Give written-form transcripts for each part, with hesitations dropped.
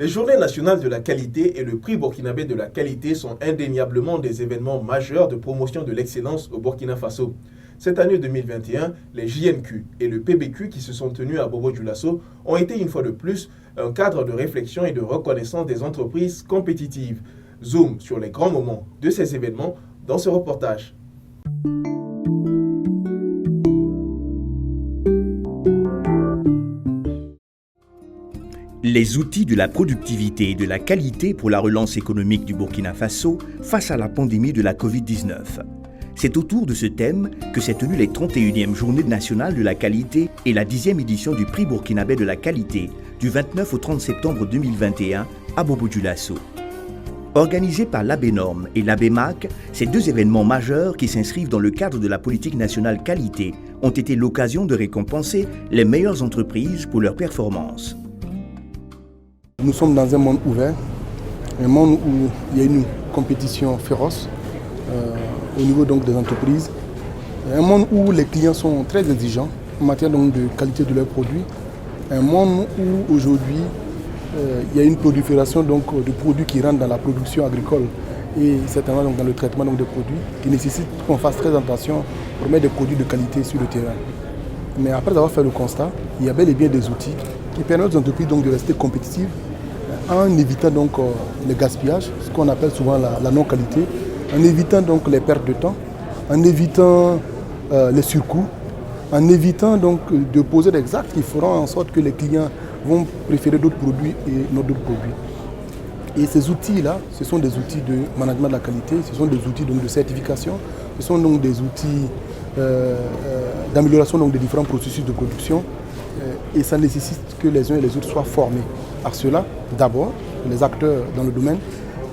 Les Journées nationales de la qualité et le prix burkinabé de la qualité sont indéniablement des événements majeurs de promotion de l'excellence au Burkina Faso. Cette année 2021, les JNQ et le PBQ qui se sont tenus à Bobo-Dioulasso ont été une fois de plus un cadre de réflexion et de reconnaissance des entreprises compétitives. Zoom sur les grands moments de ces événements dans ce reportage. Les outils de la productivité et de la qualité pour la relance économique du Burkina Faso face à la pandémie de la Covid-19. C'est autour de ce thème que s'est tenue les 31e Journées nationales de la qualité et la 10e édition du prix burkinabé de la qualité du 29 au 30 septembre 2021 à Bobo-Dioulasso. Organisés par l'ABNORM et l'ABMAC, ces deux événements majeurs qui s'inscrivent dans le cadre de la politique nationale qualité ont été l'occasion de récompenser les meilleures entreprises pour leurs performances. Nous sommes dans un monde ouvert, un monde où il y a une compétition féroce au niveau donc des entreprises, un monde où les clients sont très exigeants en matière donc de qualité de leurs produits, un monde où aujourd'hui il y a une prolifération donc de produits qui rentrent dans la production agricole et certainement donc dans le traitement donc des produits qui nécessitent qu'on fasse très attention pour mettre des produits de qualité sur le terrain. Mais après avoir fait le constat, il y a bel et bien des outils qui permettent aux entreprises donc de rester compétitives en évitant donc le gaspillage, ce qu'on appelle souvent la non-qualité, en évitant donc les pertes de temps, en évitant les surcoûts, en évitant donc de poser des actes qui feront en sorte que les clients vont préférer d'autres produits et non d'autres produits. Et ces outils-là, ce sont des outils de management de la qualité, ce sont des outils donc de certification, ce sont donc des outils d'amélioration donc des différents processus de production et ça nécessite que les uns et les autres soient formés à cela, d'abord, les acteurs dans le domaine,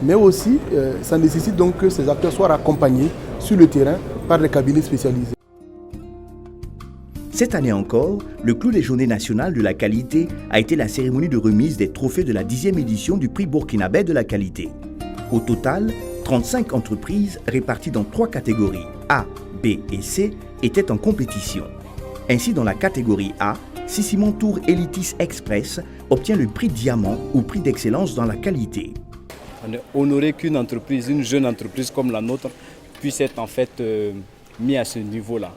mais aussi ça nécessite donc que ces acteurs soient accompagnés sur le terrain par des cabinets spécialisés. Cette année encore, le clou des Journées nationales de la qualité a été la cérémonie de remise des trophées de la 10e édition du prix burkinabé de la qualité. Au total, 35 entreprises réparties dans 3 catégories A, B et C étaient en compétition. Ainsi, dans la catégorie A, Sissimon Tour Elitis Express obtient le prix diamant ou prix d'excellence dans la qualité. On est honoré qu'une entreprise, une jeune entreprise comme la nôtre, puisse être en fait mise à ce niveau-là.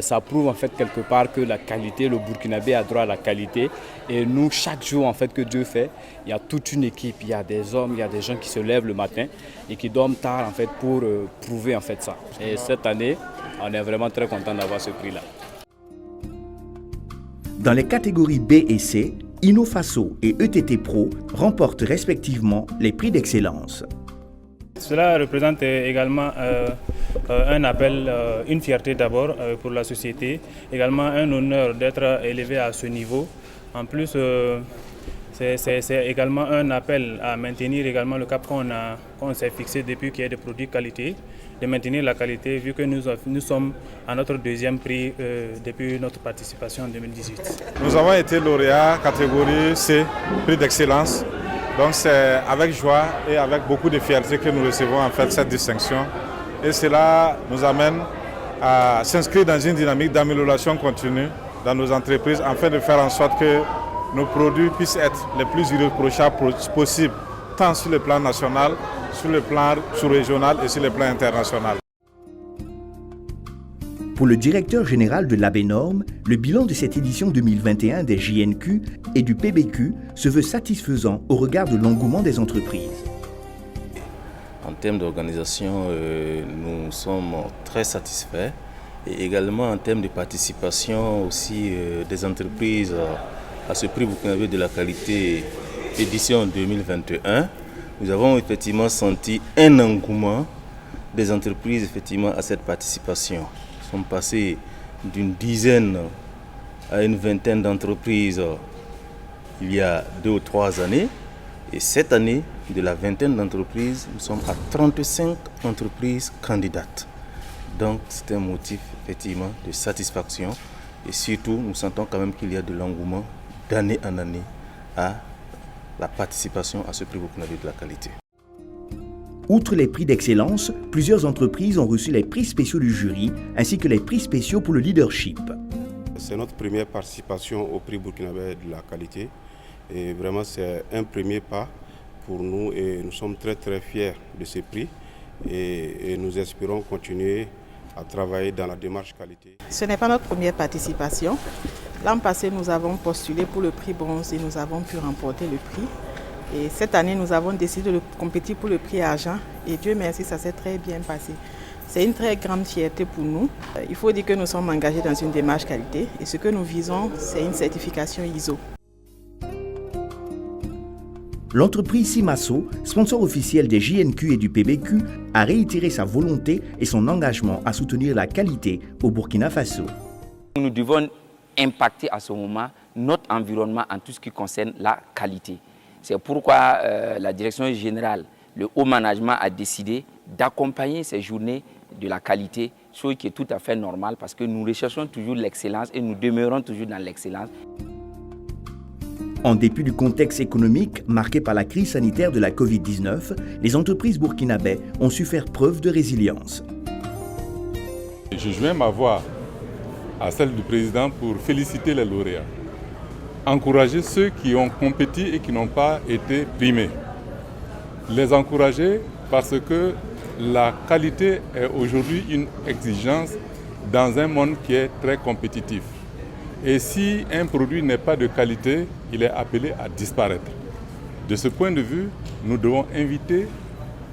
Ça prouve en fait quelque part que la qualité, le Burkinabé a droit à la qualité. Et nous, chaque jour en fait que Dieu fait, il y a toute une équipe, il y a des hommes, il y a des gens qui se lèvent le matin et qui dorment tard en fait pour prouver en fait ça. Et cette année, on est vraiment très content d'avoir ce prix-là. Dans les catégories B et C, InnoFaso et ETT Pro remportent respectivement les prix d'excellence. Cela représente également un appel, une fierté d'abord pour la société, également un honneur d'être élevé à ce niveau. En plus, c'est également un appel à maintenir également le cap qu'on s'est fixé depuis qu'il y a des produits qualité, de maintenir la qualité vu que nous sommes à notre 2e prix depuis notre participation en 2018. Nous avons été lauréats catégorie C, prix d'excellence. Donc c'est avec joie et avec beaucoup de fierté que nous recevons en fait cette distinction. Et cela nous amène à s'inscrire dans une dynamique d'amélioration continue dans nos entreprises afin de faire en sorte que nos produits puissent être les plus irréprochables possibles, tant sur le plan national, sur le plan sous-régional et sur le plan international. Pour le directeur général de l'ABNORM, le bilan de cette édition 2021 des JNQ et du PBQ se veut satisfaisant au regard de l'engouement des entreprises. En termes d'organisation, nous sommes très satisfaits et également en termes de participation aussi des entreprises à ce prix burkinabé de la qualité édition 2021. Nous avons effectivement senti un engouement des entreprises effectivement à cette participation. Nous sommes passés d'une dizaine à une vingtaine d'entreprises il y a 2 ou 3 années. Et cette année, de la vingtaine d'entreprises, nous sommes à 35 entreprises candidates. Donc c'est un motif effectivement de satisfaction. Et surtout, nous sentons quand même qu'il y a de l'engouement d'année en année à la participation à ce prix burkinabé de la qualité. Outre les prix d'excellence, plusieurs entreprises ont reçu les prix spéciaux du jury ainsi que les prix spéciaux pour le leadership. C'est notre première participation au prix burkinabé de la qualité Et vraiment, c'est un premier pas pour nous et nous sommes très très fiers de ce prix et nous espérons continuer à travailler dans la démarche qualité. Ce n'est pas notre première participation. L'an passé, nous avons postulé pour le prix bronze et nous avons pu remporter le prix. Et cette année, nous avons décidé de compétir pour le prix argent et Dieu merci, ça s'est très bien passé. C'est une très grande fierté pour nous. Il faut dire que nous sommes engagés dans une démarche qualité et ce que nous visons, c'est une certification ISO. L'entreprise Simaso, sponsor officiel des JNQ et du PBQ, a réitéré sa volonté et son engagement à soutenir la qualité au Burkina Faso. Nous devons impacter à ce moment notre environnement en tout ce qui concerne la qualité. C'est pourquoi la direction générale, le haut management a décidé d'accompagner ces journées de la qualité, chose qui est tout à fait normale parce que nous recherchons toujours l'excellence et nous demeurons toujours dans l'excellence. En dépit du contexte économique marqué par la crise sanitaire de la Covid-19, les entreprises burkinabais ont su faire preuve de résilience. Je joins ma voix à celle du président pour féliciter les lauréats, encourager ceux qui ont compéti et qui n'ont pas été primés. Les encourager parce que la qualité est aujourd'hui une exigence dans un monde qui est très compétitif. Et si un produit n'est pas de qualité, il est appelé à disparaître. De ce point de vue, nous devons inviter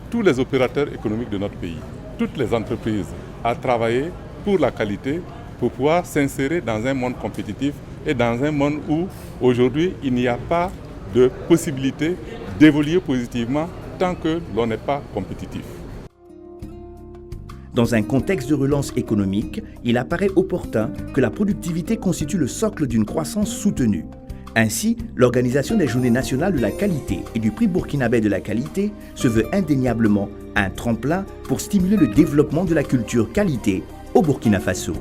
tous les opérateurs économiques de notre pays, toutes les entreprises, à travailler pour la qualité, pour pouvoir s'insérer dans un monde compétitif et dans un monde où aujourd'hui il n'y a pas de possibilité d'évoluer positivement tant que l'on n'est pas compétitif. Dans un contexte de relance économique, il apparaît opportun que la productivité constitue le socle d'une croissance soutenue. Ainsi, l'organisation des Journées nationales de la qualité et du prix burkinabé de la qualité se veut indéniablement un tremplin pour stimuler le développement de la culture qualité au Burkina Faso.